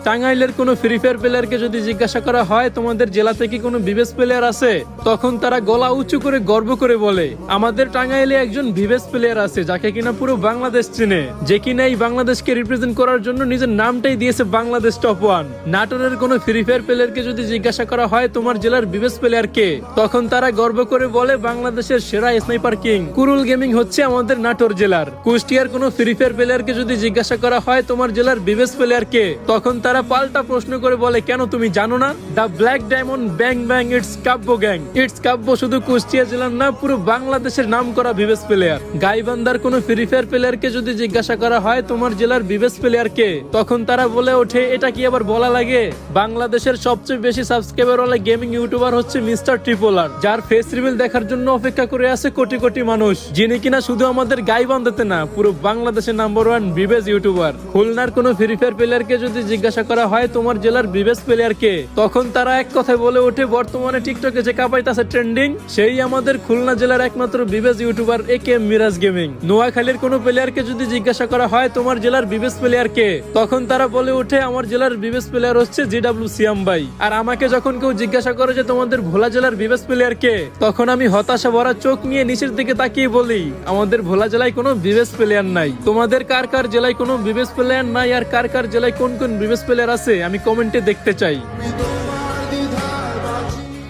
টাঙ্গাইলের কোনো free fire প্লেয়ারকে যদি জিজ্ঞাসা করা হয় তোমাদের জেলাতে কি কোনো বিবেস প্লেয়ার আছে, তখন তারা গলা উঁচু করে গর্ব করে বলে আমাদের টাঙ্গাইলে একজন বিবেস প্লেয়ার আছে যাকে কিনা পুরো বাংলাদেশ চিনে, যে কিনা এই বাংলাদেশকে রিপ্রেজেন্ট করার জন্য নিজের নামটাই দিয়েছে বাংলাদেশ টপ 1। নাটোরের কোনো ফ্রি ফায়ার প্লেয়ারকে যদি জিজ্ঞাসা করা হয় তোমার জেলার বিবেস প্লেয়ার কে, তখন তারা গর্ব করে বলে বাংলাদেশের সেরা স্নাইপার কিং কুরুল গেমিং হচ্ছে আমাদের নাটোর জেলার। কুষ্টিয়ার কোনো ফ্রি ফায়ার প্লেয়ারকে যদি জিজ্ঞাসা করা হয় তোমার জেলার বিবেস প্লেয়ার কে, তখন তারা পাল্টা প্রশ্ন করে বলে কেন তুমি জানো না, the black diamond bang bang it's Kabya gang. It's Kabya শুধু কুষ্টিয়া জেলার না, পুরো বাংলাদেশের নাম করা বিবেস প্লেয়ার। গাইবান্ধার কোনো ফ্রি ফায়ার প্লেয়ারকে যদি জিজ্ঞাসা করা হয় তোমার জেলার বিবেস প্লেয়ার কে, তখন তারা বলে ওঠে এটা কি আবার বলা লাগে, বাংলাদেশের সবচেয়ে বেশি সাবস্ক্রাইবার ওয়ালা গেমিং ইউটিউবার হচ্ছে মিস্টার ট্রিপল আর, যার ফেস রিভিল দেখার জন্য অপেক্ষা করে আছে কোটি কোটি মানুষ, যিনি কিনা শুধু আমাদের গাইবান্ধাতে না পুরো বাংলাদেশের নাম্বার 1 বিবেস ইউটিউবার। খুলনার কোনো ফ্রি ফায়ার প্লেয়ারকে যদি জিজ্ঞাসা করা হয় তোমার জেলার বিবেস প্লেয়ার কে, তখন তারা এক কথায় বলে ওঠে বর্তমানে টিকটকে যে কাপাইতাছে ট্রেন্ডিং সেই আমাদের খুলনা জেলার একমাত্র বিবেস ইউটিউবার একে মিরাজ গেমিং। নোয়াখালীর কোনো প্লেয়ারকে যদি জিজ্ঞাসা করা হয় তোমার জেলার বিবেস প্লেয়ার কে, তখন তারা বলে ওঠে আমার জেলার বিবেস প্লেয়ার হচ্ছে জিডব্লিউ সিয়াম ভাই। আর আমাকে যখন কেউ জিজ্ঞাসা করে যে তোমাদের ভোলা জেলার বিবেস প্লেয়ার কে, তখন আমি হতাশা ভরা চোখ নিয়ে নিচের দিকে তাকিয়ে বলি আমাদের ভোলা জেলায় কোনো বিবেস প্লেয়ার নাই। তোমাদের কার কার জেলায় কোনো বিবেস প্লেয়ার নাই আর কার কার জেলায় কোন কোন বিবেস প্লেয়ার আছে আমি কমেন্টে দেখতে চাই।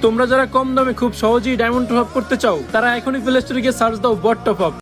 তোমরা যারা কম দামে খুব সহজেই ডায়মন্ড টপ আপ করতে চাও তারা এখনই প্লে স্টোরে গিয়ে সার্চ দাও বট টপ আপ।